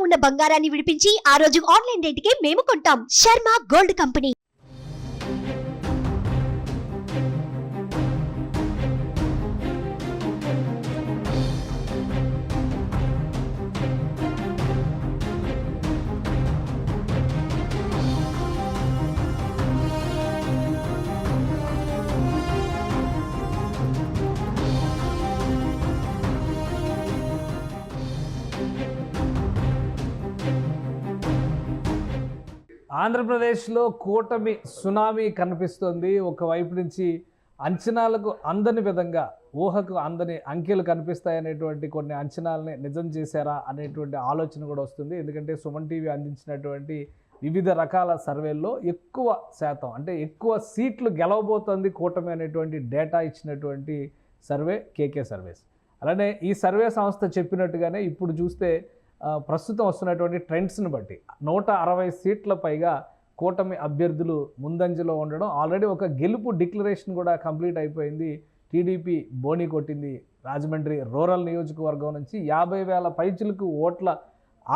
ఉన్న బంగారాన్ని విడిపించి ఆ రోజు ఆన్లైన్ రేటుకే మేము కొంటాం. Sharma gold company. ఆంధ్రప్రదేశ్లో కూటమి సునామీ కనిపిస్తుంది. ఒకవైపు నుంచి అంచనాలకు అందని విధంగా, ఊహకు అందని అంకెలు కనిపిస్తాయనేటువంటి కొన్ని అంచనాలని నిజం చేశారా అనేటువంటి ఆలోచన కూడా వస్తుంది. ఎందుకంటే సుమన్ టీవీ అందించినటువంటి వివిధ రకాల సర్వేల్లో ఎక్కువ శాతం, అంటే ఎక్కువ సీట్లు గెలవబోతోంది కూటమి అనేటువంటి డేటా ఇచ్చినటువంటి సర్వే కేకే సర్వేస్. అలానే ఈ సర్వే సంస్థ చెప్పినట్టుగానే ఇప్పుడు చూస్తే ప్రస్తుతం వస్తున్నటువంటి ట్రెండ్స్ని బట్టి 160 సీట్ల పైగా కూటమి అభ్యర్థులు ముందంజలో ఉండడం, ఆల్రెడీ ఒక గెలుపు డిక్లరేషన్ కూడా కంప్లీట్ అయిపోయింది. టీడీపీ బోని కొట్టింది. రాజమండ్రి రూరల్ నియోజకవర్గం నుంచి 50,000 పైచిలకు ఓట్ల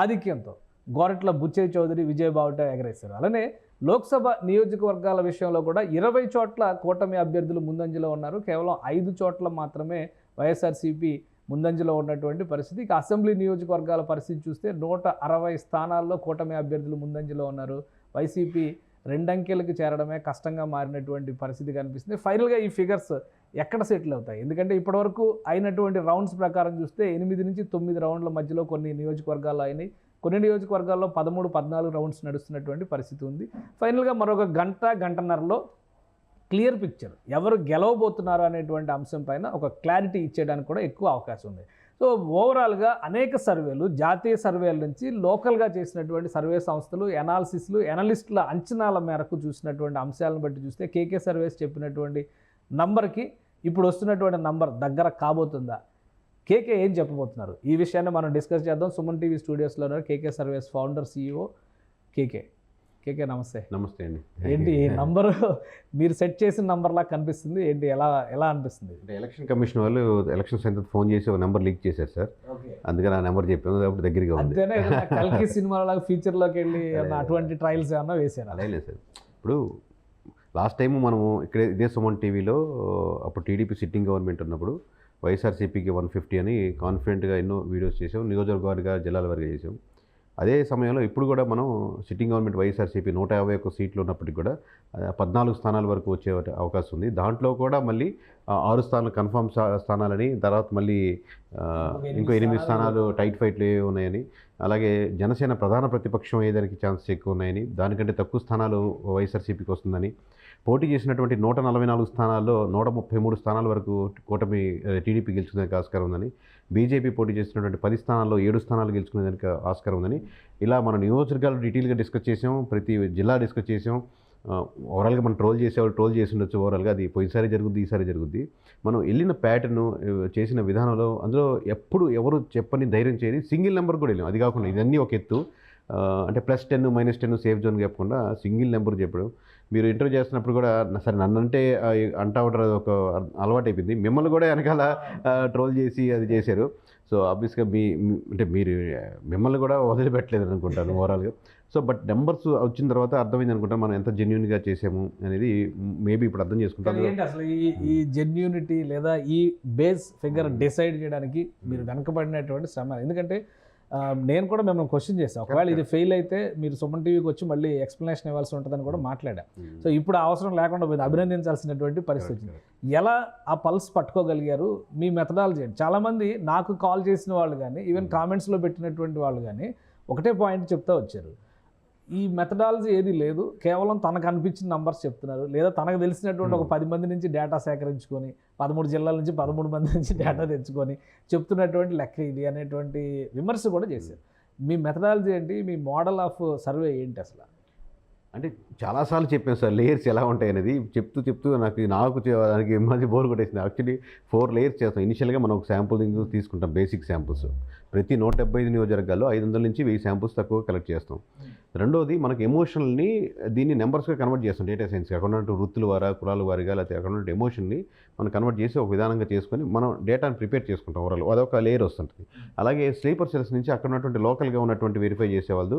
ఆధిక్యంతో గోరట్ల బుచ్చయ్య చౌదరి విజయబావుట ఎగరేశారు. అలానే లోక్సభ నియోజకవర్గాల విషయంలో కూడా 20 చోట్ల కూటమి అభ్యర్థులు ముందంజలో ఉన్నారు. కేవలం 5 చోట్ల మాత్రమే వైఎస్ఆర్సీపీ ముందంజలో ఉన్నటువంటి పరిస్థితి. ఇక అసెంబ్లీ నియోజకవర్గాల పరిస్థితి చూస్తే 160 స్థానాల్లో కూటమి అభ్యర్థులు ముందంజలో ఉన్నారు. వైసీపీ 2 అంకెలకు చేరడమే కష్టంగా మారినటువంటి పరిస్థితి కనిపిస్తుంది. ఫైనల్గా ఈ ఫిగర్స్ ఎక్కడ సెటిల్ అవుతాయి? ఎందుకంటే ఇప్పటివరకు అయినటువంటి రౌండ్స్ ప్రకారం చూస్తే 8 నుంచి 9 రౌండ్ల మధ్యలో కొన్ని నియోజకవర్గాల్లో అయినాయి. కొన్ని నియోజకవర్గాల్లో 13, 14 రౌండ్స్ నడుస్తున్నటువంటి పరిస్థితి ఉంది. ఫైనల్గా మరొక గంటన్నరలో క్లియర్ పిక్చర్, ఎవరు గెలవబోతున్నారు అనేటువంటి అంశం పైన ఒక క్లారిటీ ఇచ్చేయడానికి కూడా ఎక్కువ అవకాశం ఉంది. సో ఓవరాల్గా అనేక సర్వేలు, జాతీయ సర్వేల నుంచి లోకల్గా చేసినటువంటి సర్వే సంస్థలు, ఎనాలిసిస్లు, ఎనలిస్టుల అంచనాల మేరకు చూసినటువంటి అంశాలను బట్టి చూస్తే కేకే సర్వేస్ చెప్పినటువంటి నంబర్కి ఇప్పుడు వస్తున్నటువంటి నంబర్ దగ్గర కాబోతుందా? కేకే ఏం చెప్పబోతున్నారు? ఈ విషయాన్ని మనం డిస్కస్ చేద్దాం. సుమన్ టీవీ స్టూడియోస్లో ఉన్నారు కేకే సర్వేస్ ఫౌండర్, CEO కేకే. నమస్తే. నమస్తే అండి. ఏంటి ఈ నంబరు మీరు సెట్ చేసిన నంబర్లా కనిపిస్తుంది, ఏంటి ఎలా అనిపిస్తుంది? అంటే ఎలక్షన్ కమిషన్ వాళ్ళు ఎలక్షన్స్ ఎంత ఫోన్ చేసి ఒక నెంబర్ లీక్ చేశారు సార్. అందుకని ఆ నెంబర్ చెప్పాను కాబట్టి దగ్గరగా ఉంది. అంతేనా? కల్కి సినిమాలో ఫ్యూచర్లోకి వెళ్ళి అటువంటి ట్రయల్స్ ఏమన్నా వేశారు? అదే లేదు సార్. ఇప్పుడు లాస్ట్ టైము మనము ఇక్కడ ఇదే సుమన్ టీవీలో అప్పుడు టీడీపీ సిట్టింగ్ గవర్నమెంట్ ఉన్నప్పుడు వైఎస్ఆర్సీపీకి 150 అని కాన్ఫిడెంట్గా ఎన్నో వీడియోస్ చేసాం. నియోజకవర్గ జిల్లాల వరకు చేసాం. అదే సమయంలో ఇప్పుడు కూడా మనం సిట్టింగ్ గవర్నమెంట్ వైఎస్ఆర్సీపీ 151 సీట్లు ఉన్నప్పటికీ కూడా 14 స్థానాల వరకు వచ్చే అవకాశం ఉంది. దాంట్లో కూడా మళ్ళీ 6 స్థానాలు కన్ఫర్మ్ స్థానాలని, తర్వాత మళ్ళీ ఇంకో 8 స్థానాలు టైట్ ఫైట్లు ఉన్నాయని, అలాగే జనసేన ప్రధాన ప్రతిపక్షం అయ్యేదానికి ఛాన్సెస్ ఎక్కువ ఉన్నాయని, దానికంటే తక్కువ స్థానాలు వైఎస్ఆర్సీపీకి వస్తుందని, పోటీ చేసినటువంటి 144 స్థానాల్లో 133 స్థానాల వరకు కూటమి టీడీపీ గెలుచుకునేందుకు ఆస్కారం ఉందని, బీజేపీ పోటీ చేసినటువంటి 10 స్థానాల్లో 7 స్థానాలు గెలుచుకునేదానికి ఆస్కారం ఉందని, ఇలా మన నియోజకవర్గాలు డీటెయిల్గా డిస్కస్ చేసాం. ప్రతి జిల్లా డిస్కస్ చేసాం. ఓవరాల్గా మనం ట్రోల్ చేసి ఉండొచ్చు. ఓవరాల్గా అది పోయినసారి జరుగుద్ది, ఈసారి జరుగుద్ది. మనం వెళ్ళిన ప్యాటర్ను, చేసిన విధానంలో అందులో ఎప్పుడు ఎవరు చెప్పని ధైర్యం చేయని సింగిల్ నెంబర్ కూడా వెళ్ళాం. అది కాకుండా ఇదన్నీ ఒక ఎత్తు, అంటే +10, -10 సేఫ్ జోన్ చెప్పకుండా సింగిల్ నెంబర్ చెప్పడం. మీరు ఇంటర్వ్యూ చేస్తున్నప్పుడు కూడా సరే నన్నంటే అంటా ఉంటారు, ఒక అలవాటు అయిపోయింది. మిమ్మల్ని కూడా వెనకాల ట్రోల్ చేసి అది చేశారు. సో ఆబ్వియస్గా అంటే మీరు మిమ్మల్ని కూడా వదిలిపెట్టలేదు అనుకుంటాను ఓవరాల్గా. సో బట్ నెంబర్స్ వచ్చిన తర్వాత అర్థమైంది అనుకుంటాను మనం ఎంత జెన్యూన్గా చేసాము అనేది మేబీ ఇప్పుడు అర్థం చేసుకుంటాను. ఏంటి అసలు ఈ జెన్యూనిటీ లేదా ఈ బేస్ ఫిగర్ డిసైడ్ చేయడానికి మీరు వెనకబడినటువంటి శ్రమ? ఎందుకంటే నేను కూడా మిమ్మల్ని క్వశ్చన్ చేస్తాను, ఒకవేళ ఇది ఫెయిల్ అయితే మీరు సుమన్ టీవీకి వచ్చి మళ్ళీ ఎక్స్ప్లెనేషన్ ఇవ్వాల్సి ఉంటుందని కూడా మాట్లాడా. సో ఇప్పుడు అవసరం లేకుండా పోయింది, అభినందించాల్సినటువంటి పరిస్థితి. ఎలా ఆ పల్స్ పట్టుకోగలిగారు? మీ మెథడాలజీ ఏంటి? చాలామంది నాకు కాల్ చేసిన వాళ్ళు కానీ, ఈవెన్ కామెంట్స్లో పెట్టినటువంటి వాళ్ళు కానీ ఒకటే పాయింట్ చెప్తా వచ్చారు, ఈ మెథడాలజీ ఏది లేదు, కేవలం తనకు అనిపించిన నంబర్స్ చెప్తున్నారు, లేదా తనకు తెలిసినటువంటి ఒక 10 మంది నుంచి డేటా సేకరించుకొని 13 జిల్లాల నుంచి 13 మంది నుంచి డేటా తెచ్చుకొని చెప్తున్నటువంటి లెక్క ఇది అనేటువంటి విమర్శ కూడా చేశారు. మీ మెథడాలజీ ఏంటి? మీ మోడల్ ఆఫ్ సర్వే ఏంటి అసలు? అంటే చాలాసార్లు చెప్పాను సార్ లేయర్స్ ఎలా ఉంటాయి అనేది. చెప్తూ దానికి మధ్య బోర్ కొట్టేసింది. యాక్చువల్లీ 4 లేయర్స్ చేస్తాం. ఇనిషియల్గా మనం ఒక శాంపుల్ తీసుకుంటాం, బేసిక్ శాంపుల్స్. ప్రతి 175 నియోజకవర్గాల్లో 500 నుంచి 1000 శాంపుల్స్ తక్కువ కలెక్ట్ చేస్తాం. రెండోది మనకు ఎమోషనల్ని దీన్ని నెంబర్స్గా కన్వర్ట్ చేస్తాం. డేటా సైన్స్కి అక్కడ ఉన్నట్టు వృత్తుల వారా, కులాల వారిగా, లేకపోతే అక్కడ ఉన్న ఎమోషన్ని మనం కన్వర్ట్ చేసి ఒక విధానంగా చేసుకొని మనం డేటాను ప్రిపేర్ చేసుకుంటాం. ఓవరాల్ అదొక లేయర్ వస్తుంటుంది. అలాగే స్లీపర్ సెల్స్ నుంచి అక్కడ ఉన్నటువంటి లోకల్గా ఉన్నటువంటి వెరిఫై చేసేవాళ్ళు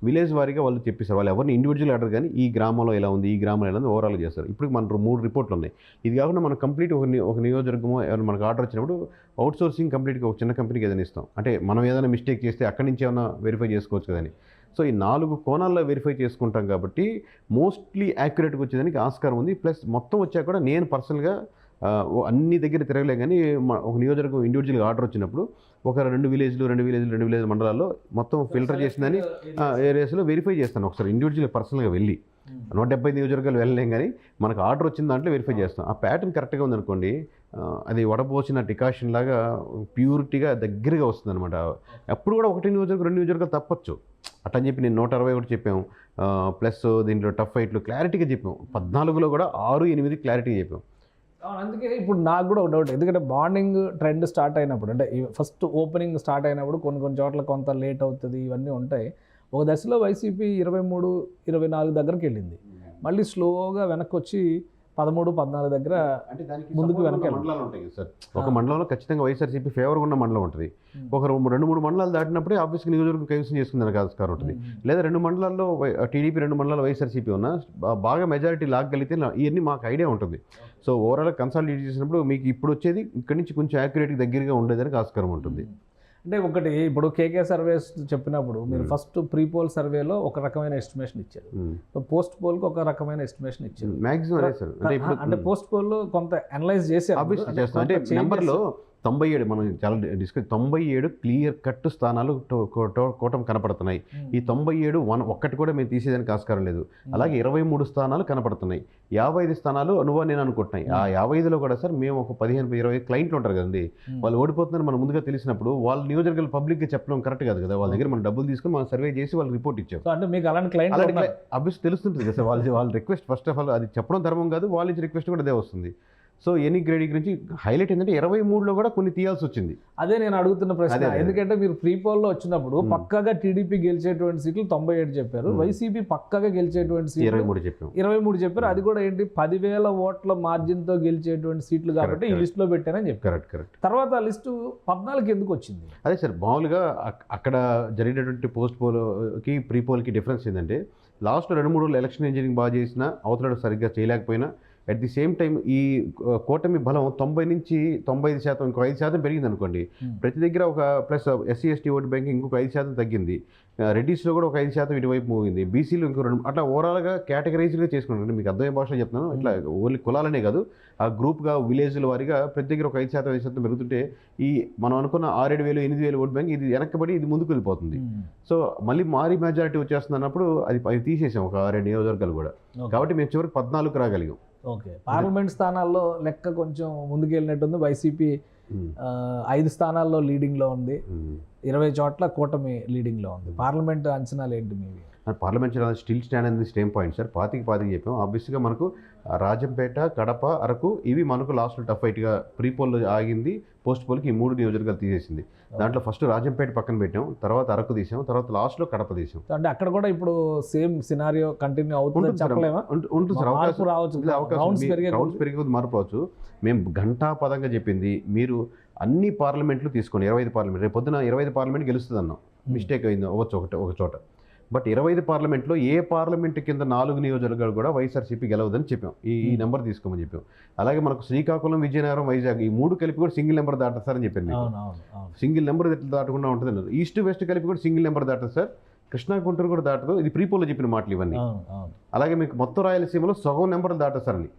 విలేజ్ వారీగా వాళ్ళు చెప్పేశారు. వాళ్ళు ఎవరిని ఇండివిజువల్ ఆర్డర్ కానీ ఈ గ్రామంలో ఎలా ఉంది, ఈ గ్రామంలో ఎలా ఉంది ఓవరాల్గా చేస్తారు. ఇప్పుడు మన 3 రిపోర్ట్లు ఉన్నాయి. ఇది కాకుండా మనం కంప్లీట్ ఒక నియోజకవర్గము ఎవరైనా మనకు ఆర్డర్ వచ్చినప్పుడు అవుట్ సోర్సింగ్ కంప్లీట్గా ఒక చిన్న కంపెనీకి ఏదైనా ఇస్తాం. అంటే మనం ఏదైనా మిస్టేక్ చేస్తే అక్కడి నుంచి ఏమైనా వెరిఫై చేసుకోవచ్చు కదని. సో ఈ 4 కోణాల్లో వెరిఫై చేసుకుంటాం కాబట్టి మోస్ట్లీ యాక్యురేట్గా వచ్చేదానికి ఆస్కారం ఉంది. ప్లస్ మొత్తం వచ్చాక కూడా నేను పర్సనల్గా అన్ని దగ్గర తిరగలే కానీ ఒక నియోజకవర్గం ఇండివిజువల్గా ఆర్డర్ వచ్చినప్పుడు ఒక 2 విలేజ్ మండలాల్లో మొత్తం ఫిల్టర్ చేసిందని ఏరియాస్లో వెరిఫై చేస్తాను. ఒకసారి ఇండివిజువల్ పర్సనల్గా వెళ్ళి 170 నియోజకవర్గాలు వెళ్ళలేం కానీ మనకు ఆర్డర్ వచ్చిన దాంట్లో వెరిఫై చేస్తాం. ఆ ప్యాటర్న్ కరెక్ట్గా ఉందనుకోండి, అది వడపోసిన డికాషన్ లాగా ప్యూరిటీగా దగ్గరగా వస్తుంది అనమాట. అప్పుడు కూడా 1 నియోజకవర్గం 2 నియోజకవర్గాలు తప్పచ్చు. అట్టని చెప్పి నేను 161 చెప్పాము. ప్లస్ దీంట్లో టఫ్ ఫైట్లు క్లారిటీగా చెప్పాం. 14లో కూడా 6-8 క్లారిటీగా చెప్పాం. అందుకే ఇప్పుడు నాకు కూడా ఒక డౌట్, ఎందుకంటే మార్నింగ్ ట్రెండ్ స్టార్ట్ అయినప్పుడు, అంటే ఫస్ట్ ఓపెనింగ్ స్టార్ట్ అయినప్పుడు కొన్ని చోట్ల కొంత లేట్ అవుతుంది, ఇవన్నీ ఉంటాయి. ఒక దశలో వైసీపీ 23-24 దగ్గరికి వెళ్ళింది. మళ్ళీ స్లోగా వెనక్కి వచ్చి 13-14 దగ్గర ముందుకు వెనక మండలాలు ఉంటాయి సార్. ఒక మండలంలో ఖచ్చితంగా వైఎస్ఆర్సీపీ ఫేవర్గా ఉన్న మండలం ఉంటుంది. ఒక 2-3 మండలాలు దాటినప్పుడే ఆబ్వియస్గా నియోజకవర్గం కైవసం చేసుకుందానికి ఆస్కారం ఉంటుంది. లేదా 2 మండలాల్లో టీడీపీ, 2 మండలాల్లో వైఎస్ఆర్సీపీ ఉన్నా బాగా మెజారిటీ లాగగలిగితే ఇవన్నీ మాకు ఐడియా ఉంటుంది. సో ఓవరాల్ కన్సాలిడేట్ చేసినప్పుడు మీకు ఇప్పుడు వచ్చేది ఇక్కడి నుంచి కొంచెం యాక్యురేట్గా దగ్గరగా ఉండేదానికి ఆస్కారం ఉంటుంది. అంటే ఒకటి ఇప్పుడు కేకే సర్వేస్ చెప్పినప్పుడు మీరు ఫస్ట్ ప్రీ పోల్ సర్వేలో ఒక రకమైన ఎస్టిమేషన్ ఇచ్చారు, పోస్ట్ పోల్కి ఒక రకమైన ఎస్టిమేషన్ ఇచ్చారు. మ్యాక్సిమం అదే సార్. అంటే పోస్ట్ పోల్లో కొంత అనలైజ్ చేశారు. అంటే నెంబర్లో 97 మనం చాలా డిస్కస్ 97 క్లియర్ కట్ స్థానాలు కూటమి కనపడుతున్నాయి. ఈ 97 ఒక్కటి కూడా మేము తీసేదానికి ఆస్కారం లేదు. అలాగే 23 స్థానాలు కనపడుతున్నాయి. 55 స్థానాలు నేను అనుకుంటున్నాయి. ఆ 55లో కూడా సార్ మేము ఒక 15-20 క్లయింట్లు ఉంటారు కదండి, వాళ్ళు ఓడిపోతున్నారు మనం ముందుగా తెలిసినప్పుడు వాళ్ళ నియోజకవర్గాలు పబ్లిక్గా చెప్పడం కరెక్ట్ కాదు కదా. వాళ్ళ దగ్గర మనం డబ్బులు తీసుకుని మనం సర్వే చేసి వాళ్ళకి రిపోర్ట్ ఇచ్చాం. అంటే మీకు అలాంటి క్లయింట్ అబ్వియస్ తెలుస్తుంటుంది కదా సార్. వాళ్ళ రిక్వెస్ట్ ఫస్ట్ ఆఫ్ ఆల్ అది చెప్పడం ధర్మం కాదు, వాళ్ళ నుంచి రిక్వెస్ట్ కూడా అదే వస్తుంది. సో ఎనీ గ్రేడ్ గురించి హైలైట్ ఏంటంటే 23లో కూడా కొన్ని తీయాల్సి వచ్చింది. అదే నేను అడుగుతున్న ప్రశ్న. ఎందుకంటే మీరు ప్రీ పోల్లో వచ్చినప్పుడు పక్కగా టీడీపీ గెలిచేటువంటి సీట్లు 97 చెప్పారు, వైసీపీ పక్కగా గెలిచేటువంటి సీట్లు 23 చెప్పారు. అది కూడా ఏంటి 10,000 ఓట్ల మార్జిన్తో గెలిచేటువంటి సీట్లు కాబట్టి ఈ లిస్టులో పెట్టానని చెప్పారు. కరెక్ట్. తర్వాత ఆ లిస్టు 14కి ఎందుకు వచ్చింది? అదే సార్, మామూలుగా అక్కడ జరిగినటువంటి పోస్ట్ పోల్కి ప్రీ పోల్కి డిఫరెన్స్ ఏంటంటే లాస్ట్ 2-3 రోజులు ఎలక్షన్ ఇంజనీరింగ్ బాగా చేసినా అవతల సరిగ్గా చేయలేకపోయినా అట్ ది సేమ్ టైం ఈ కూటమి బలం 90 నుంచి 95%, ఇంకో 5% పెరిగింది అనుకోండి. ప్రతి దగ్గర ఒక ప్లస్ SC/ST ఓటు బ్యాంకింగ్ ఇంకొక 5% తగ్గింది. రెడ్డిస్లో కూడా ఒక 5% ఇటువైపు మూవింది. బీసీలు ఇంకో 2 అట్లా ఓవరాల్గా కేటగరైజ్గా చేసుకుంటాను. మీకు అర్థమయ్యే భాషలో చెప్తున్నాను. ఇట్లా ఓన్లీ కులాలనే కాదు, ఆ గ్రూప్గా విలేజ్ల వారిగా ప్రతి దగ్గర ఒక 5% పెరుగుతుంటే ఈ మనం అనుకున్న 6-7 వేలు 8,000 ఓటు బ్యాంక్ ఇది వెనక్కబడి ఇది ముందుకు వెళ్ళిపోతుంది. సో మళ్ళీ మారీ మెజారిటీ వచ్చేస్తుంది అన్నప్పుడు అది తీసేసాం ఒక 6 నియోజకవర్గాలు కూడా. కాబట్టి మేము చివరికి 14కు రాగలిగాం. ఓకే. పార్లమెంట్ స్థానాల్లో లెక్క కొంచెం ముందుకెళ్ళినట్టుంది. వైసీపీ 5 స్థానాల్లో లీడింగ్లో ఉంది, 20 చోట్ల కూటమి లీడింగ్లో ఉంది. పార్లమెంట్ అంచనాలు ఏంటి మీవి? పార్లమెంట్ స్టిల్ స్టాండ్ అనేది సేమ్ పాయింట్ సార్. 25 చెప్పాం. ఆబ్వియస్గా మనకు రాజంపేట, కడప, అరకు ఇవి మనకు లాస్ట్లో టఫ్ ఫైట్గా ప్రీ పోల్లో ఆగింది. పోస్ట్ పోల్కి ఈ 3 నియోజకవర్గాలు తీసేసింది. దాంట్లో ఫస్ట్ రాజంపేట పక్కన పెట్టాం, తర్వాత అరకు తీసాం, తర్వాత లాస్ట్లో కడప తీసాం. అంటే అక్కడ కూడా ఇప్పుడు సేమ్ సినారియో కంటిన్యూ అవుతుంది చెప్పలేమా? ఉంటుంది సార్, అవకాశం రౌండ్స్ పెరిగే మారిపోవచ్చు. మేము ఘంటాపదంగా చెప్పింది మీరు అన్ని పార్లమెంట్లు తీసుకోండి. 25 పార్లమెంట్ రేపు పొద్దున 25 పార్లమెంట్ గెలుస్తుంది అన్నాం. మిస్టేక్ అయింది అవ్వచ్చు ఒక చోట. బట్ 25 పార్లమెంట్లో ఏ పార్లమెంట్ కింద 4 నియోజకవర్గాలు కూడా వైఎస్ఆర్సీపీ గెలవదని చెప్పాం. ఈ నెంబర్ తీసుకోమని చెప్పాం. అలాగే మనకు శ్రీకాకుళం, విజయనగరం, వైజాగ్ ఈ 3 కలిపి కూడా సింగిల్ నెంబర్ దాటస్తారని చెప్పాను. సింగిల్ నెంబర్ ఎట్లా దాటకుండా ఉంటుంది. ఈస్ట్ వెస్ట్ కలిపి కూడా సింగిల్ నెంబర్ దాటదు సార్. కృష్ణా, గుంటూరు కూడా దాటదు. ఇది ప్రీపోల్లో చెప్పిన మాటలు ఇవన్నీ. అలాగే మీకు మొత్తం రాయలసీమలో సగం నెంబర్లు దాటేస్తారని.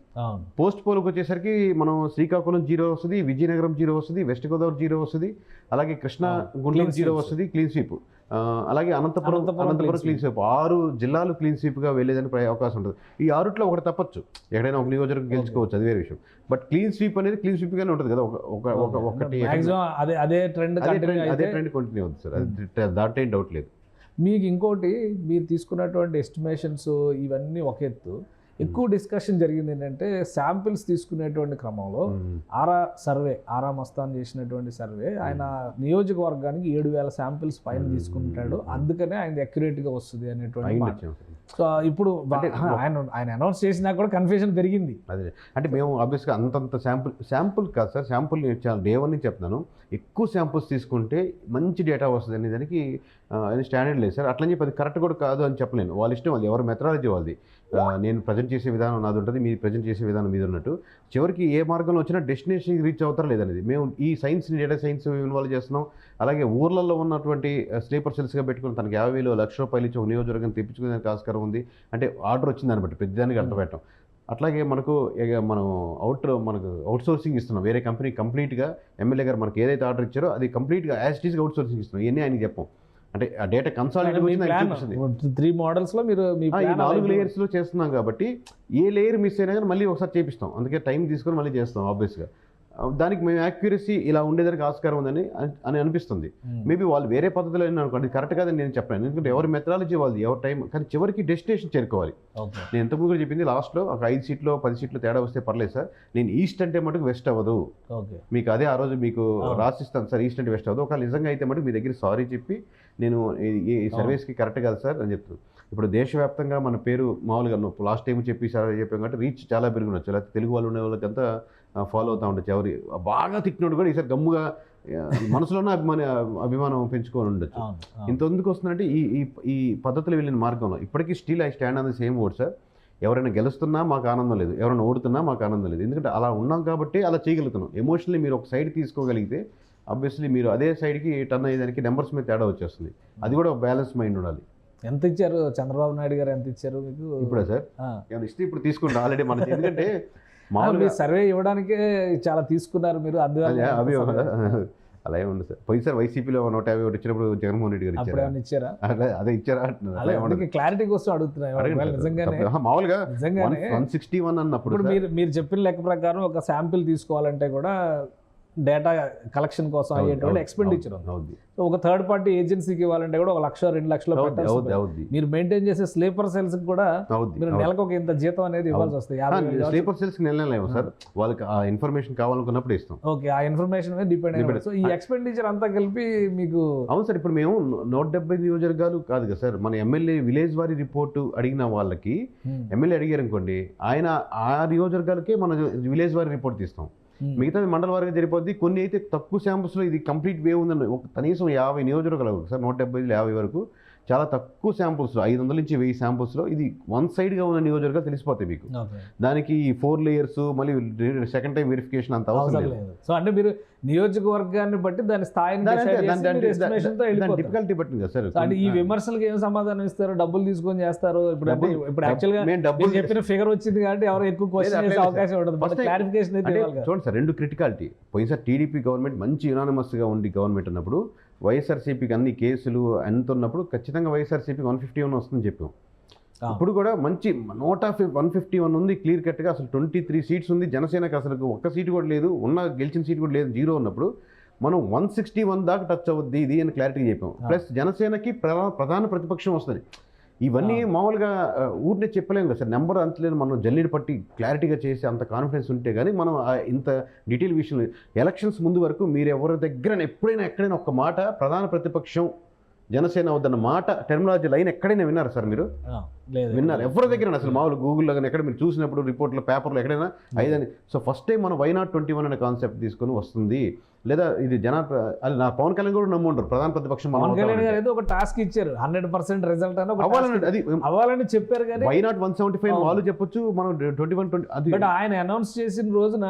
పోస్ట్ పోల్కి వచ్చేసరికి మనం శ్రీకాకుళం 0 వస్తుంది, విజయనగరం 0 వస్తుంది, వెస్ట్ గోదావరి 0 వస్తుంది, అలాగే కృష్ణా, గుంటూరు 0 వస్తుంది క్లీన్ స్వీప్. అలాగే అనంతపురం క్లీన్ స్వీప్. 6 జిల్లాలు క్లీన్ స్వీప్గా వెళ్ళేదానికి అవకాశం ఉంటుంది. ఈ 6లో ఒకటి తప్పచ్చు, ఎక్కడైనా ఒక నియోజకవర్గం గెలుచుకోవచ్చు, అది వేరే విషయం. బట్ క్లీన్ స్వీప్ అనేది క్లీన్ స్వీప్గానే ఉంటుంది కదా. ఒకటి అదే ట్రెండ్ కంటిన్యూ అవుతుంది సార్, అది దాంట్లో ఏం డౌట్ లేదు. మీకు ఇంకోటి, మీరు తీసుకున్నటువంటి ఎస్టిమేషన్స్ ఇవన్నీ ఒక ఎత్తు, ఎక్కువ డిస్కషన్ జరిగింది ఏంటంటే శాంపిల్స్ తీసుకునేటువంటి క్రమంలో ఆరా మస్తాన్ చేసినటువంటి సర్వే ఆయన నియోజకవర్గానికి 7,000 శాంపిల్స్ పైన తీసుకుంటాడు, అందుకనే ఆయన అక్యురేట్గా వస్తుంది అనేటువంటి మాట. సో ఇప్పుడు ఆయన అనౌన్స్ చేసినా కూడా కన్ఫ్యూజన్ పెరిగింది. అదే అంటే మేము ఆబ్వియస్గా అంతంత శాంపుల్ కాదు సార్, శాంపుల్ నేను చాలా డే 1 నుంచి చెప్తున్నాను, ఎక్కువ శాంపుల్స్ తీసుకుంటే మంచి డేటా వస్తుంది అనే దానికి స్టాండర్డ్ లేదు సార్. అట్లని చెప్పి అది కరెక్ట్ కూడా కాదు అని చెప్పలేను, వాళ్ళ ఇష్టం, వాళ్ళు ఎవరి మెథడాలజీ వాళ్ళది. నేను ప్రజెంట్ చేసే విధానం నాది ఉంటుంది, మీరు ప్రజెంట్ చేసే విధానం మీద ఉన్నట్టు. చివరికి ఏ మార్గంలో వచ్చినా డెస్టినేషన్కి రీచ్ అవుతారా లేదనేది మేము ఈ సైన్స్ని, డేటా సైన్స్ ఇన్వాల్వ్ చేస్తున్నాం. అలాగే ఊర్లలో ఉన్నటువంటి స్లీపర్ సెల్స్గా పెట్టుకుని తనకి 50,000 1,00,000 రూపాయలు ఇచ్చి ఒక నియోజకవర్గం తెప్పించుకునేందుకు ఆస్కారం ఉంది. అంటే ఆర్డర్ వచ్చిందని బట్టి ప్రతిదానికి అంట పెట్టాం. అట్లాగే మనం అవుట్ సోర్సింగ్ ఇస్తున్నాం వేరే కంపెనీ కంప్లీట్గా. ఎమ్మెల్యే గారు మనకి ఏదైతే ఆర్డర్ ఇచ్చారో అది కంప్లీట్గా యాజ్ ఇట్ ఈస్గా అవుట్ సోర్సింగ్ ఇస్తున్నాం. ఇవన్నీ ఆయనకి చెప్పాం. అంటే ఆ డేటా కన్సాలిడేట్ 3 మోడల్స్లో మీరు ఈ 4 లేయర్స్లో చేస్తున్నాం కాబట్టి ఏ లేయర్ మిస్ అయినా కానీ మళ్ళీ ఒకసారి చేపిస్తాం. అందుకే టైం తీసుకొని మళ్ళీ చేస్తాం. ఆబ్వియస్గా దానికి మేము యాక్యురసీ ఇలా ఉండేదానికి ఆస్కారం ఉందని అనిపిస్తుంది. మేబీ వాళ్ళు వేరే పద్ధతిలో అనుకోండి, కరెక్ట్ కాదని నేను చెప్పాను. ఎందుకంటే ఎవరి మెథడాలజీ వాళ్ళది, ఎవరి టైం, కానీ చివరికి డెస్టినేషన్ చేరుకోవాలి. నేను ఇంతకుముందు కూడా చెప్పింది, లాస్ట్లో ఒక 5 సీట్లు 10 సీట్లు తేడా వస్తే పర్లేదు సార్, నేను ఈస్ట్ అంటే మటుకు వెస్ట్ అవ్వదు, మీకు అదే ఆ రోజు మీకు రాసిస్తాను సార్, ఈస్ట్ అంటే వెస్ట్ అవ్వదు. ఒకవేళ నిజంగా అయితే మటుకు మీ దగ్గర సారీ చెప్పి నేను ఈ సర్వీస్కి కరెక్ట్ కాదు సార్ అని చెప్తాను. ఇప్పుడు దేశవ్యాప్తంగా మన పేరు మామూలుగా లాస్ట్ టైం చెప్పి సార్ చెప్పాం కాబట్టి రీచ్ చాలా పెరుగునొచ్చు. లేకపోతే తెలుగు వాళ్ళు ఉండే వాళ్ళకంతా ఫాలో అవుతూ ఉండొచ్చు. ఎవరి బాగా తిట్టినోడు కూడా ఈసారి గమ్ముగా మనసులోనే అభిమానం పెంచుకొని ఉండొచ్చు. ఇంత ఎందుకు వస్తుందంటే ఈ పద్ధతులు వెళ్ళిన మార్గంలో ఇప్పటికీ still I stand on the same word sir. ఎవరైనా గెలుస్తున్నా మాకు ఆనందం లేదు, ఎవరైనా ఓడుతున్నా మాకు ఆనందం లేదు. ఎందుకంటే అలా ఉన్నాం కాబట్టి అలా చేయగలుగుతున్నాం. ఎమోషనల్లీ మీరు ఒక సైడ్ తీసుకోగలిగితే ఆబ్వియస్లీ మీరు అదే సైడ్కి టర్న్ అయ్యేదానికి నెంబర్స్ మీద తేడా వచ్చేస్తుంది. అది కూడా ఒక బ్యాలెన్స్ మైండ్ ఉండాలి. ఎంత ఇచ్చారు చంద్రబాబు నాయుడు గారు, ఎంత ఇచ్చారు మీకు ఇప్పుడే సార్? ఏమైనా ఇస్తే ఇప్పుడు తీసుకుంటా ఆల్రెడీ మన, ఎందుకంటే సర్వే ఇవ్వడానికే చాలా తీసుకున్నారు మీరు, అందువల్ల అలా ఏముంది సార్. పోయిసారి వైసీపీలో 151 ఇచ్చినప్పుడు జగన్మోహన్ రెడ్డి గారు ఇచ్చారా? అదే ఇచ్చారా అంటున్నారు. క్లారిటీ కోసం అడుగుతున్నాయి. మామూలుగా 161 అన్నప్పుడు మీరు చెప్పిన లెక్క ప్రకారం ఒక శాంపిల్ తీసుకోవాలంటే కూడా డేటా కలెక్షన్ కోసం అయ్యేటువంటి ఎక్స్పెండిచర్ ఉంది. సో ఒక థర్డ్ పార్టీ ఏజెన్సీకి ఇవ్వాలంటే కూడా 1,00,000 2 లక్షలు మీరు మెయింటైన్ చేసే స్లీపర్ సెల్స్ కూడా మీరు నెలకు ఒక ఇంత జీతం అనేది ఇవ్వాల్సి వస్తుంది. స్లీపర్ సెల్స్ నెలలేము సార్, వాళ్ళకి ఆ ఇన్ఫర్మేషన్ కావాలనుకున్నప్పుడు ఇస్తాం. ఓకే, ఆ ఇన్ఫర్మేషన్ మీద డిపెండ్ అయ్యి. సో ఈ ఎక్స్పెండిచర్ అంతా కలిపి మీకు అవును సార్. ఇప్పుడు మేము 170 నియోజకవర్గాలు కాదు కదా సార్, మన ఎమ్మెల్యే విలేజ్ వారి రిపోర్టు అడిగిన వాళ్ళకి ఎమ్మెల్యే అడిగారు అనుకోండి, ఆయన ఆ నియోజకవర్గాలకే మన విలేజ్ వారి రిపోర్ట్ తీస్తాం. మిగతాది మండల వారిగా జరిపోద్ది. కొన్ని అయితే తక్కువ శాంపుల్స్లో ఇది కంప్లీట్ వే ఉందండి. కనీసం 50 నియోజకవర్గాలు సార్, 175-50 వరకు చాలా తక్కువ శాంపుల్స్లో 500 నుంచి 1000 శాంపుల్స్లో ఇది వన్ సైడ్గా ఉన్న నియోజకవర్గాలు తెలిసిపోతాయి మీకు. దానికి 4 లేయర్స్ మళ్ళీ సెకండ్ టైం వెరిఫికేషన్ అంత అవసరం లేదు. సో అంటే మీరు నియోజకవర్గాన్ని బట్టి దాని స్థాయిని డిఫికల్టీ బట్టి కదా సార్. అంటే ఈ విమర్శలకు ఏం సమాధానం ఇస్తారు? డబ్బులు తీసుకొని చేస్తారు. ఇప్పుడు యాక్చువల్గా చెప్పిన ఫిగర్ వచ్చింది కాబట్టి ఎవరు ఎక్కువ క్వశ్చన్ చేసే అవకాశం ఉండదు. క్లారిఫికేషన్ అయితే చూడండి సార్, 2 క్రిటికాలిటీ. పోయినసారి టీడీపీ గవర్నమెంట్ మంచి యునానిమస్గా ఉండి గవర్నమెంట్ ఉన్నప్పుడు వైఎస్ఆర్సీపీకి అన్ని కేసులు ఎంత ఉన్నప్పుడు ఖచ్చితంగా వైఎస్ఆర్సీపీకి 151 వస్తుందని చెప్పాం. ఇప్పుడు కూడా మంచి 151 ఉంది క్లియర్ కట్గా. అసలు 23 సీట్స్ ఉంది. జనసేనకి అసలు ఒక్క సీటు కూడా లేదు, గెలిచిన సీటు కూడా లేదు, 0 ఉన్నప్పుడు మనం 161 దాకా టచ్ అవుద్ది ఇది అని క్లారిటీ చెప్పాం. ప్లస్ జనసేనకి ప్రధాన ప్రతిపక్షం వస్తుంది. ఇవన్నీ మామూలుగా ఊరినే చెప్పలేము కదా సార్. నెంబర్ అంతలేదు, మనం జల్లిడి పట్టి క్లారిటీగా చేసి అంత కాన్ఫిడెన్స్ ఉంటే కానీ మనం ఇంత డీటెయిల్ విషయం. ఎలక్షన్స్ ముందు వరకు మీరు ఎవరి దగ్గర ఎక్కడైనా ఒక మాట ప్రధాన ప్రతిపక్షం జనసేన వద్దన్న మాట టెర్మినాలజీ లైన్ ఎక్కడైనా విన్నారు సార్? మీరు విన్నారు? ఎవరి దగ్గర అసలు మామూలు గూగుల్లో కానీ ఎక్కడ మీరు చూసినప్పుడు రిపోర్ట్లో పేపర్లో ఎక్కడైనా 5 అని. సో ఫస్ట్ టైం మనం వై నాట్ 21 అనే కాన్సెప్ట్ తీసుకొని వస్తుంది. లేదా ఇది అది నా పవన్ కళ్యాణ్ కూడా నమ్ముంటారు ప్రధాన ప్రతిపక్షం. పవన్ కళ్యాణ్ గారు ఒక టాస్క్ ఇచ్చారు, 100% రిజల్ట్ అవ్వాలని చెప్పారు కానీ వై నాట్ 175 వాళ్ళు చెప్పొచ్చు, మనం 21 అది. బట్ ఆయన అనౌన్స్ చేసిన రోజున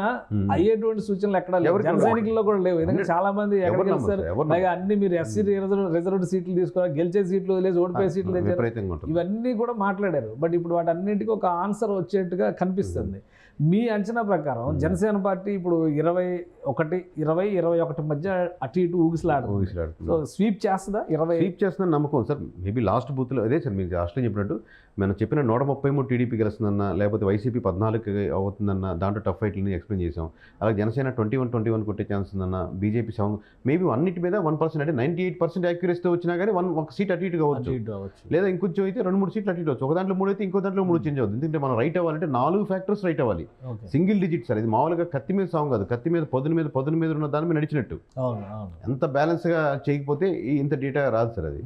అయ్యేటువంటి సూచనలు ఎక్కడ లేవు, జన సైనికుల్లో కూడా లేవు. ఎందుకంటే చాలా మంది ఎక్కడ గెలుస్తారు, అన్ని మీరు ఎస్సీ రిజర్వ్డ్ సీట్లు తీసుకోవాలి, గెలిచే సీట్లు వదిలేసి ఓడిపోయే సీట్లు తెచ్చారు, ఇవన్నీ కూడా మాట్లాడారు. బట్ ఇప్పుడు వాటన్నింటికి ఒక ఆన్సర్ వచ్చేట్టుగా కనిపిస్తుంది. మీ అంచనా ప్రకారం జనసేన పార్టీ ఇప్పుడు 21 మధ్య అటు ఇటు ఊగిసలాడుతుంది. సో స్వీప్ చేస్తుందా? 20 స్వీప్ చేస్తుందని నమ్మకం సార్. మేబీ లాస్ట్ బూత్లో అదే సార్ మీకు లాస్ట్లో చెప్పినట్టు మనం చెప్పిన 133 టీడీపీ గెలుస్తుందన్న, లేకపోతే వైసీపీ 14 అవుతుందన్న దాంట్లో టఫ్ ఫైట్లని ఎక్స్ప్లెయిన్ చేసాం. అలాగే జనసేన 21 కొట్టే ఛాన్స్ ఉందన్న, బీజేపీ 7, మేబీ అన్నిటి మీద 1% అంటే 98% యాక్యురసీతో వచ్చినా కానీ ఒక సీట్ అటు ఇటు కావచ్చు, లేదా ఇంకొంచెం అయితే 2-3 సీట్లు అటు ఇటు వచ్చు. ఒక దాంట్లో 3 అయితే ఇంకో దాంట్లో 3 చేంజ్ అవుతుంది. ఎందుకంటే మనం రైట్ అవ్వాలంటే 4 ఫ్యాక్టర్స్ రైట్ అవ్వాలి. సింగిల్ డిజిట్ సార్, ఇది మామూలుగా కత్తి మీద సాంగ్ కాదు, కత్తి మీద పదుల మీద ఉన్న దాని మీద నడిచినట్టు. ఎంత బ్యాలెన్స్గా చేయకపోతే ఇంత డేటా రాదు సార్. అది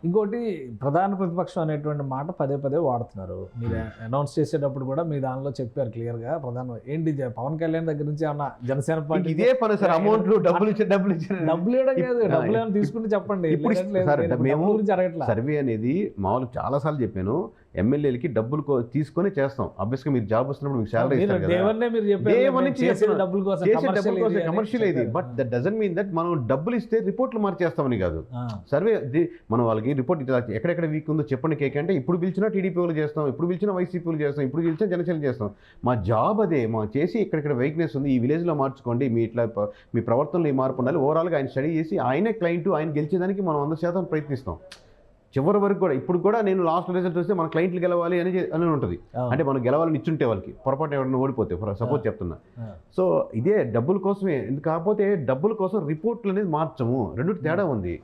ఇంకోటి ప్రధాన ప్రతిపక్షం అనేటువంటి మాట పదే వాడుతున్నారు. మీరు అనౌన్స్ చేసేటప్పుడు కూడా మీ దానిలో చెప్పారు క్లియర్గా. ఏంటి పవన్ కళ్యాణ్ దగ్గర నుంచి ఏమన్నా జనసేన పార్టీ ఇదే పని సార్, అమౌంట్లు డబ్బులు ఇవ్వడం కాదు, డబ్బులు ఏమైనా తీసుకుంటే చెప్పండి. మేము సర్వే అనేది మామూలు చాలా సార్లు చెప్పాను, ఎమ్మెల్యేలకి డబ్బులు తీసుకొని చేస్తాం. ఆబ్వియస్గా మీరు జాబ్ వస్తున్నప్పుడు మీకు శాలరీ కమర్షియల్ ఇది. But that doesn't mean that మనం డబ్బులు ఇస్తే రిపోర్ట్లు మార్చేస్తామని కాదు. సర్వే మనం వాళ్ళకి రిపోర్ట్ ఎక్కడెక్కడ వీక్ ఉందో చెప్పండి కేక్ అంటే, ఇప్పుడు పిలిచినా టీడీపీ వాళ్ళు చేస్తాం, ఇప్పుడు పిలిచినా వైసీపీ వాళ్ళు చేస్తాం, ఇప్పుడు పిలిచినా జనసేన చేస్తాం. మా జాబ్ అదే. మా చేసి ఎక్కడెక్కడ వీక్నెస్ ఉంది ఈ విలేజ్లో మార్చుకోండి, మీ ఇట్లా మీ ప్రవర్తనలో ఈ మార్పు ఉండాలి. ఓవరాల్గా ఆయన స్టడీ చేసి ఆయనే క్లయింట్, ఆయన గెలిచేదానికి మనం 100% ప్రయత్నిస్తాం. చివరి వరకు కూడా ఇప్పుడు కూడా నేను లాస్ట్ రిజల్ట్ వస్తే మన క్లయింట్లు గెలవాలి అని ఉంటుంది. అంటే మనం గెలవాలని ఇచ్చుంటే వాళ్ళకి పొరపాటు ఎవరైనా ఓడిపోతే సపోజ్ చెప్తున్నా. సో ఇదే డబ్బుల కోసమే. కాకపోతే డబ్బుల కోసం రిపోర్ట్లు అనేది మార్చము, రెండు తేడా ఉంది.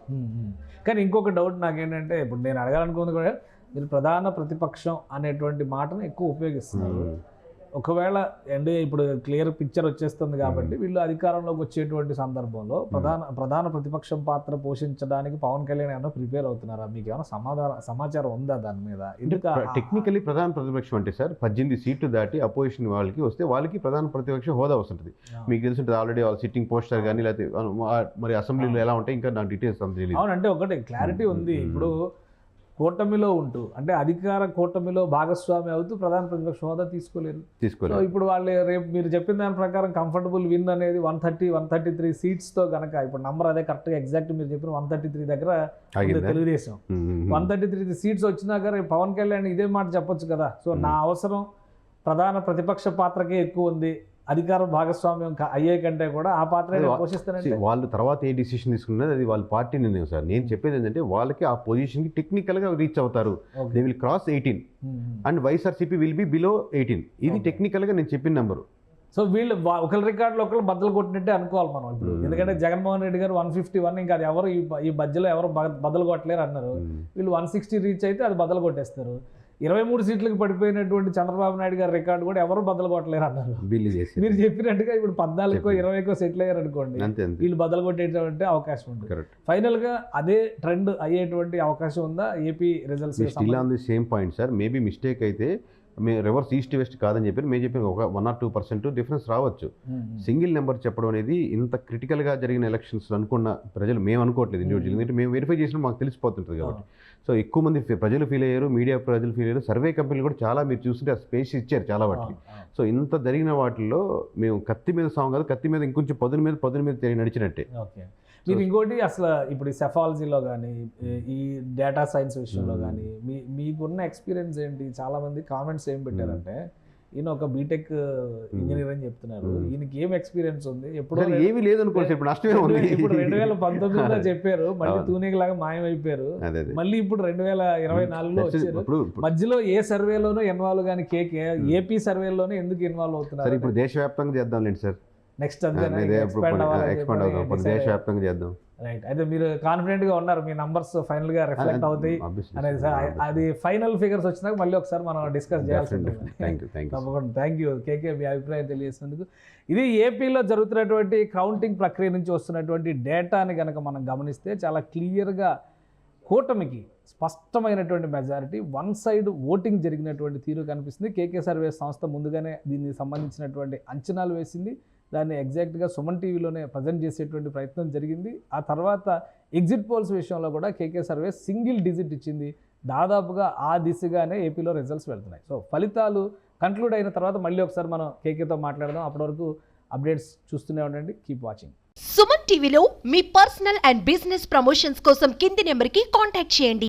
కానీ ఇంకొక డౌట్ నాకేంటంటే, ఇప్పుడు నేను అడగాలనుకుంది కూడా, మీరు ప్రధాన ప్రతిపక్షం అనేటువంటి మాటను ఎక్కువ ఉపయోగిస్తున్నారు. ఒకవేళ అంటే ఇప్పుడు క్లియర్ పిక్చర్ వచ్చేస్తుంది కాబట్టి వీళ్ళు అధికారంలోకి వచ్చేటువంటి సందర్భంలో ప్రధాన ప్రతిపక్షం పాత్ర పోషించడానికి పవన్ కళ్యాణ్ ఏమైనా ప్రిపేర్ అవుతున్నారా? మీకు ఏమైనా సమాచారం ఉందా దాని మీద? టెక్నికల్లీ ప్రధాన ప్రతిపక్షం అంటే సార్ 18 సీట్లు దాటి అపోజిషన్ వాళ్ళకి వస్తే వాళ్ళకి ప్రధాన ప్రతిపక్ష హోదా వస్తుంటుంది. మీకు తెలుసుంటుంది ఆల్రెడీ వాళ్ళ సిట్టింగ్ పోస్టర్ కానీ, లేకపోతే మరి అసెంబ్లీలో ఎలా ఉంటాయి ఇంకా నాకు డీటెయిల్స్ అంత తెలియదు. అవునంటే ఒకటి క్లారిటీ ఉంది. ఇప్పుడు కూటమిలో ఉంటూ అంటే అధికార కూటమిలో భాగస్వామి అవుతూ ప్రధాన ప్రతిపక్ష హోదా తీసుకోలేరు. సో ఇప్పుడు వాళ్ళు రేపు మీరు చెప్పిన దాని ప్రకారం కంఫర్టబుల్ విన్ అనేది 133 సీట్స్తో కనుక, ఇప్పుడు నంబర్ అదే కరెక్ట్గా ఎగ్జాక్ట్ మీరు చెప్పిన 133 దగ్గర తెలుగుదేశం 133 సీట్స్ వచ్చినాక రేపు పవన్ కళ్యాణ్ ఇదే మాట చెప్పొచ్చు కదా. సో నా అవసరం ప్రధాన ప్రతిపక్ష పాత్రకే ఎక్కువ ఉంది, అధికార భాగస్వామ్యం అయ్యే కంటే కూడా ఆ పాత్ర పోషిస్తారంటే వాళ్ళు తర్వాత ఏ డిసిషన్ తీసుకున్నది అది వాళ్ళ పార్టీ నిర్ణయం సార్. నేను చెప్పేది ఏంటంటే వాళ్ళకి ఆ పొజిషన్కి టెక్నికల్గా రీచ్ అవుతారు. They will cross 18 and YSRCP will be below 18. ఇది టెక్నికల్గా నేను చెప్పిన నెంబరు. సో వీళ్ళు ఒకరి రికార్డులో ఒకరు బద్దలు కొట్టినట్టే అనుకోవాలి మనం ఇప్పుడు. ఎందుకంటే జగన్మోహన్ రెడ్డి గారు 151, ఇంకా అది ఎవరు ఈ మధ్యలో ఎవరు బద్దలు కొట్టలేరు అన్నారు. వీళ్ళు 160 రీచ్ అయితే అది బద్దలు కొట్టేస్తారు. 23 సీట్లకు పడిపోయినటువంటి చంద్రబాబు నాయుడు గారి రికార్డు కూడా ఎవరు బద్దలు కొట్టలేరు అన్నారు. మీరు చెప్పినట్టుగా ఇప్పుడు 14కో 20కో సెటిల్ అయ్యారు అనుకోండి, వీళ్ళు బద్దలు కొట్టేటువంటి అవకాశం ఉంటుంది. ఫైనల్గా అదే ట్రెండ్ అయ్యేటువంటి అవకాశం ఉందా AP results? Still on the same point sir. Maybe mistake అయితే మేము రివర్స్ ఈస్ట్ వెస్ట్ కాదని చెప్పి మేము చెప్పిన ఒక 1 or 2% డిఫరెన్స్ రావచ్చు. సింగిల్ నెంబర్ చెప్పడం అనేది ఇంత క్రిటికల్గా జరిగిన ఎలక్షన్స్ అనుకున్న ప్రజలు మేము అనుకోవట్లేదు ఇండివిజువల్. ఎందుకంటే మేము వెరిఫై చేసినా మాకు తెలిసిపోతుంటుంది కాబట్టి. సో ఎక్కువ మంది ప్రజలు ఫీల్ అయ్యారు, మీడియా ప్రజలు ఫీల్ అయ్యారు, సర్వే కంపెనీలు కూడా చాలా మీరు చూస్తుంటే ఆ స్పేస్ ఇచ్చారు చాలా వాటికి. సో ఇంత జరిగిన వాటిల్లో మేము కత్తి మీద సాంగ్ కాదు, కత్తి మీద ఇంకొంచెం పదుల మీద నడిచినట్టే. మీరు ఇంకోటి అసలు ఇప్పుడు ఈ సెఫాలజీలో కానీ ఈ డేటా సైన్స్ విషయంలో కానీ మీకున్న ఎక్స్పీరియన్స్ ఏంటి? చాలా మంది కామెంట్స్ ఏం పెట్టారంటే, ఈయన ఒక బీటెక్ ఇంజనీర్ అని చెప్తున్నారు, ఈయనకి ఏం ఎక్స్పీరియన్స్ ఉంది? ఎప్పుడు ఏమీ లేదు అనుకోవచ్చు. ఇప్పుడు నష్టమే ఉంది. ఇప్పుడు 2019లో చెప్పారు, మళ్ళీ తూనీగలాగా మాయమైపోయారు. మళ్ళీ ఇప్పుడు 2024లో వచ్చారు. మధ్యలో ఏ సర్వేలోనూ ఇన్వాల్వ్ కానీ ఏపీ సర్వేలోనే ఎందుకు ఇన్వాల్వ్ అవుతున్నారు? ఇప్పుడు దేశవ్యాప్తంగా చేద్దాంలేండి సార్. నెక్స్ట్ దేశవ్యాప్తంగా చేద్దాం. రైట్. అయితే మీరు కాన్ఫిడెంట్ గా ఉన్నారు, మీ నంబర్స్ ఫైనల్ గా రిఫ్లెక్ట్ అవుతాయి అనేది సార్. అది ఫైనల్ ఫిగర్స్ వచ్చినాక మళ్ళీ ఒకసారి మనం డిస్కస్ చేయాల్సి ఉంటుంది. తప్పకుండా. థ్యాంక్ యూ కేకే, మీ అభిప్రాయం తెలియజేసినందుకు. ఇది ఏపీలో జరుగుతున్నటువంటి కౌంటింగ్ ప్రక్రియ నుంచి వస్తున్నటువంటి డేటాని కనుక మనం గమనిస్తే చాలా క్లియర్గా కూటమికి స్పష్టమైనటువంటి మెజారిటీ, వన్ సైడ్ ఓటింగ్ జరిగినటువంటి తీరు కనిపిస్తుంది. కేకే సర్వే సంస్థ ముందుగానే దీనికి సంబంధించినటువంటి అంచనాలు వేసింది. దాన్ని ఎగ్జాక్ట్గా సుమన్ టీవీలోనే ప్రజెంట్ చేసేటువంటి ప్రయత్నం జరిగింది. ఆ తర్వాత ఎగ్జిట్ పోల్స్ విషయంలో కూడా కేకే సర్వే సింగిల్ డిజిట్ ఇచ్చింది. దాదాపుగా ఆ దిశగానే ఏపీలో రిజల్ట్స్ వెళ్తున్నాయి. సో ఫలితాలు కంక్లూడ్ అయిన తర్వాత మళ్ళీ ఒకసారి మనం కేకేతో మాట్లాడదాం. అప్పటి వరకు అప్డేట్స్ చూస్తూనే ఉండండి. Keep watching. సుమన్ టీవీలో మీ పర్సనల్ అండ్ బిజినెస్ ప్రమోషన్స్ కోసం కింది నెంబర్కి కాంటాక్ట్ చేయండి.